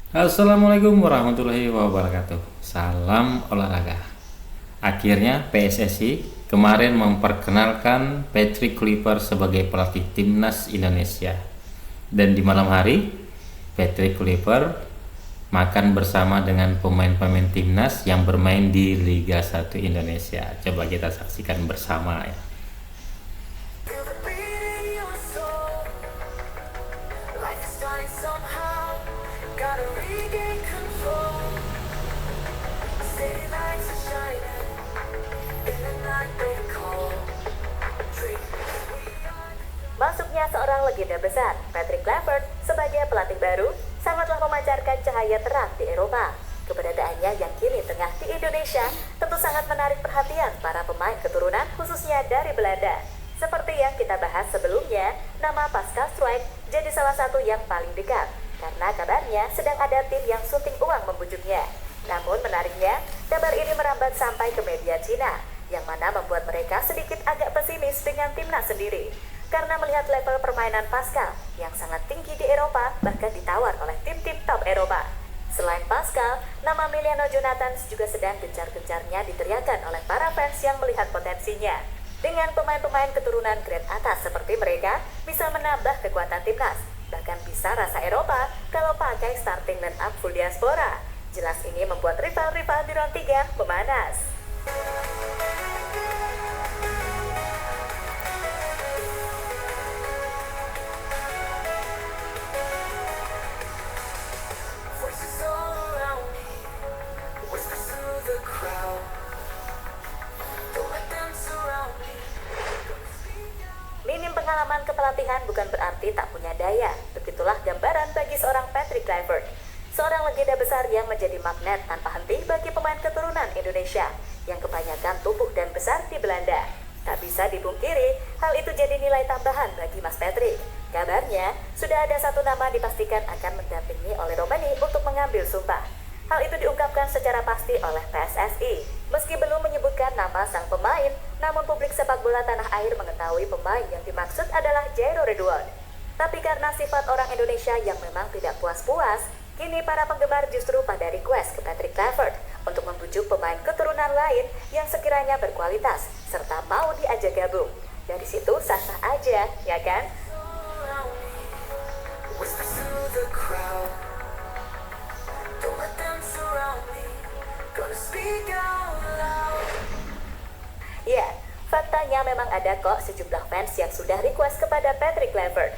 Assalamualaikum warahmatullahi wabarakatuh. Salam olahraga. Akhirnya PSSI kemarin memperkenalkan Patrick Kluivert sebagai pelatih timnas Indonesia. Dan di malam hari, Patrick Kluivert makan bersama dengan pemain-pemain timnas yang bermain di Liga 1 Indonesia. Coba kita saksikan bersama ya. Masuknya seorang legenda besar, Patrick Kluivert, sebagai pelatih baru, sangatlah memancarkan cahaya terang di Eropa. Keberadaannya yang kini tengah di Indonesia tentu sangat menarik perhatian para pemain keturunan khususnya dari Belanda. Seperti yang kita bahas sebelumnya, nama Pascal Struijk jadi salah satu yang paling dekat, karena kabarnya sedang ada tim yang sunting uang membujuknya. Namun menariknya, kabar ini merambat sampai ke media Cina, yang mana membuat mereka sedikit agak pesimis dengan timnas sendiri. Karena melihat level permainan Pascal yang sangat tinggi di Eropa, bahkan ditawar oleh tim-tim top Eropa. Selain Pascal, nama Emiliano Jonathans juga sedang gencar-gencarnya diteriakan oleh para fans yang melihat potensinya. Dengan pemain-pemain keturunan grade atas seperti mereka, bisa menambah kekuatan timnas, bahkan bisa rasa Eropa kalau pakai starting line up full diaspora. Jelas ini membuat rival-rival di round 3 memanas. Minim pengalaman kepelatihan bukan berarti tak punya daya. Begitulah gambaran bagi seorang Patrick Kluivert, seorang legenda besar yang menjadi magnet tanpa henti bagi pemain keturunan Indonesia yang kebanyakan tumbuh dan besar di Belanda. Tak bisa dipungkiri, hal itu jadi nilai tambahan bagi Mas Patrick. Kabarnya, sudah ada satu nama dipastikan akan mendampingi oleh Romani untuk mengambil sumpah. Hal itu diungkapkan secara pasti oleh PSSI. Meski belum menyebutkan nama sang pemain, namun publik sepak bola tanah air mengetahui pemain yang dimaksud adalah Jairo Redouane. Tapi karena sifat orang Indonesia yang memang tidak puas-puas, kini para penggemar justru pada request ke Patrick Kluivert untuk membujuk pemain keturunan lain yang sekiranya berkualitas serta mau diajak gabung. Dari situ sah-sah aja, ya kan? Ya, faktanya memang ada kok sejumlah fans yang sudah request kepada Patrick Kluivert.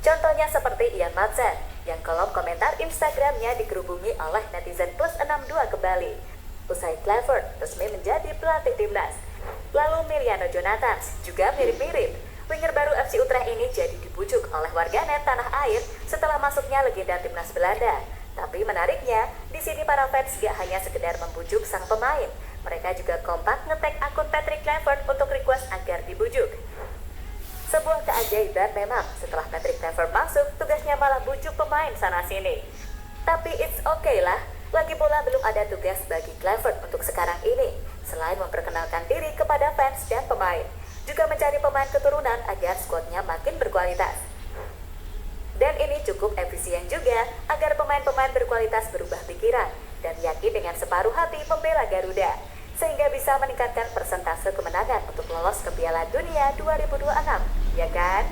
Contohnya seperti Ian Madsen, yang kolom komentar Instagramnya digerubungi oleh netizen plus 62 kembali. Usai Kluivert resmi menjadi pelatih timnas. Lalu Emiliano Jonathans juga mirip-mirip. Winger baru FC Utrecht ini jadi dibujuk oleh warganet tanah air setelah masuknya legenda timnas Belanda. Tapi menariknya, di sini para fans gak hanya sekedar membujuk sang pemain, mereka juga kompak nge-tag akun Patrick Kluivert untuk request agar dibujuk. Sebuah keajaiban memang, setelah Patrick Kluivert masuk, tugasnya malah bujuk pemain sana-sini. Tapi it's okay lah, lagi pula belum ada tugas bagi Kluivert untuk sekarang ini, selain memperkenalkan diri kepada fans dan pemain, juga mencari pemain keturunan agar skuadnya makin berkualitas. Dan ini cukup efisien juga agar pemain-pemain berkualitas berubah pikiran dan yakin dengan separuh hati membela Garuda, sehingga bisa meningkatkan persentase kemenangan untuk lolos ke Piala Dunia 2026, ya kan?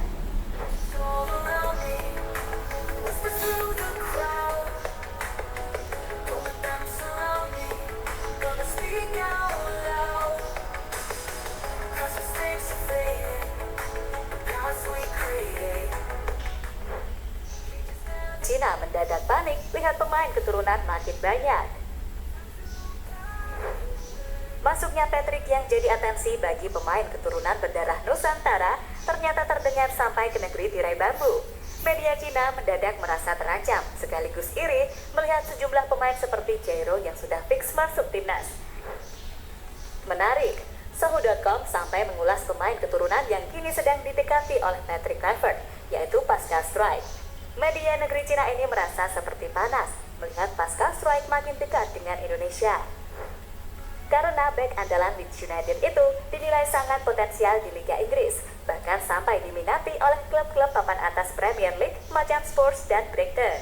Cina mendadak panik lihat pemain keturunan makin banyak. Masuknya Patrick yang jadi atensi bagi pemain keturunan berdarah Nusantara ternyata terdengar sampai ke negeri tirai bambu. Media Cina mendadak merasa terancam sekaligus iri melihat sejumlah pemain seperti Jairo yang sudah fix masuk timnas. Menarik, Sohu.com sampai mengulas pemain keturunan yang kini sedang didekati oleh Patrick Kluivert, yaitu Pascal Struijk. Media negeri Cina ini merasa seperti panas melihat Pascal Struijk makin dekat dengan Indonesia. Karena bek andalan Leeds United itu dinilai sangat potensial di Liga Inggris, bahkan sampai diminati oleh klub-klub papan atas Premier League macam Spurs dan Brighton.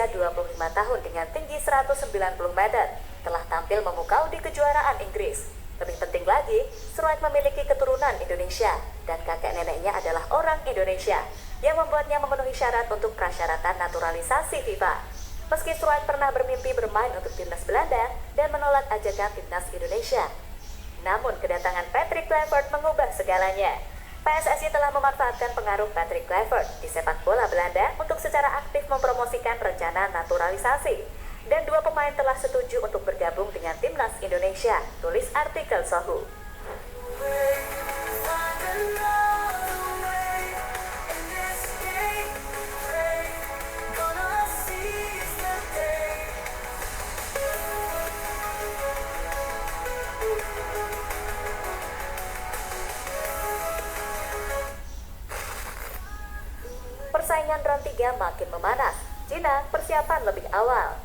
berusia 25 tahun dengan tinggi 190 meter, telah tampil memukau di kejuaraan Inggris. Lebih penting lagi, Struijk memiliki keturunan Indonesia dan kakek neneknya adalah orang Indonesia, yang membuatnya memenuhi syarat untuk prasyaratan naturalisasi FIFA. Meski Struijk pernah bermimpi bermain untuk timnas Belanda dan menolak ajakan timnas Indonesia, namun kedatangan Patrick Kluivert mengubah segalanya. PSSI telah memanfaatkan pengaruh Patrick Kluivert di sepak bola Belanda untuk secara aktif mempromosikan rencana naturalisasi. Dan dua pemain telah setuju untuk bergabung dengan timnas Indonesia, tulis artikel Sohu. Persaingan round 3 makin memanas. Cina persiapan lebih awal.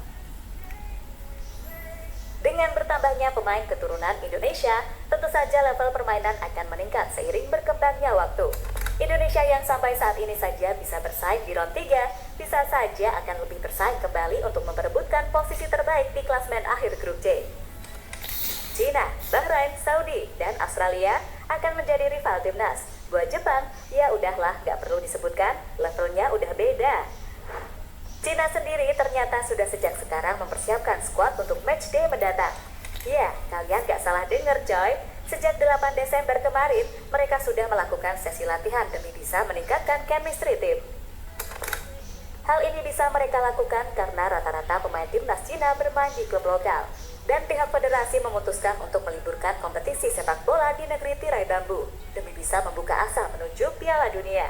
Dengan bertambahnya pemain keturunan Indonesia, tentu saja level permainan akan meningkat seiring berkembangnya waktu. Indonesia yang sampai saat ini saja bisa bersaing di round 3, bisa saja akan lebih bersaing kembali untuk memperebutkan posisi terbaik di klasmen akhir grup C. Cina, Bahrain, Saudi, dan Australia akan menjadi rival timnas. Buat Jepang, ya udahlah, gak perlu disebutkan, levelnya udah beda. Cina sendiri ternyata sudah sejak sekarang mempersiapkan skuad untuk matchday mendatang. Ya, kalian gak salah denger coy. Sejak 8 Desember kemarin, mereka sudah melakukan sesi latihan demi bisa meningkatkan chemistry tim. Hal ini bisa mereka lakukan karena rata-rata pemain timnas Cina bermain di klub lokal. Dan pihak federasi memutuskan untuk meliburkan kompetisi sepak bola di negeri tirai bambu demi bisa membuka asa menuju Piala Dunia.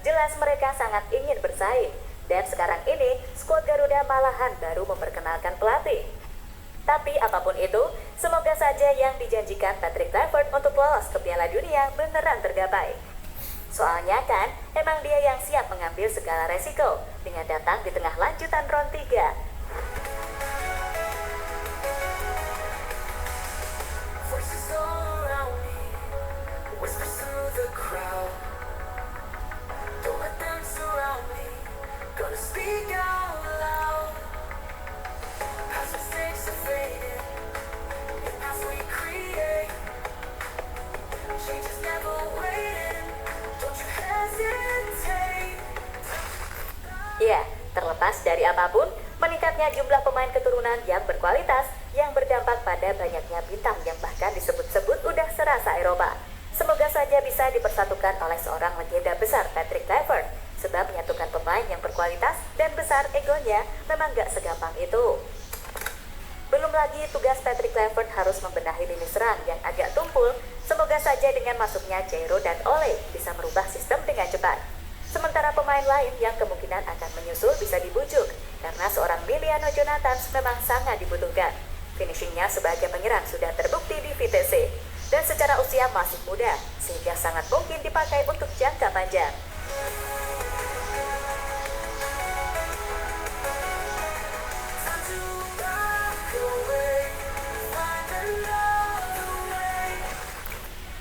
Jelas mereka sangat ingin bersaing, dan sekarang ini skuad Garuda malahan baru memperkenalkan pelatih. Tapi apapun itu, semoga saja yang dijanjikan Patrick Kluivert untuk lolos ke Piala Dunia beneran tergapai. Soalnya kan, emang dia yang siap mengambil segala resiko dengan datang di tengah lanjutan round 3. Ya, terlepas dari apapun, meningkatnya jumlah pemain keturunan yang berkualitas yang berdampak pada banyaknya bintang yang bahkan disebut-sebut udah serasa Eropa. Semoga saja bisa dipersatukan oleh seorang legenda besar Patrick Kluivert, sebab menyatukan pemain yang berkualitas dan besar egonya memang gak segampang itu. Belum lagi tugas Patrick Kluivert harus membenahi lini serang yang agak tumpul. Semoga saja dengan masuknya Jairo dan Ole bisa merubah sistem dengan cepat. Sementara pemain lain yang kemungkinan akan menyusul bisa dibujuk, karena seorang Miliano Jonathans memang sangat dibutuhkan. Finishingnya sebagai penyerang sudah terbukti di VTC, dan secara usia masih muda, sehingga sangat mungkin dipakai untuk jangka panjang.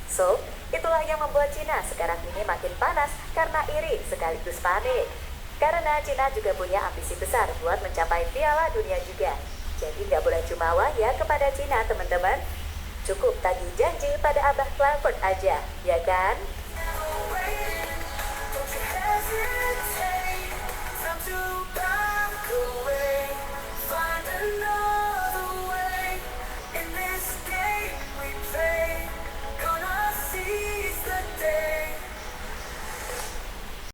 So, itulah yang membuat Cina sekarang ini makin panas karena iri sekaligus panik. Karena Cina juga punya ambisi besar buat mencapai Piala Dunia juga. Jadi nggak boleh jumawa ya kepada Cina teman-teman. Cukup tagih janji pada Abah Kluivert aja, ya kan?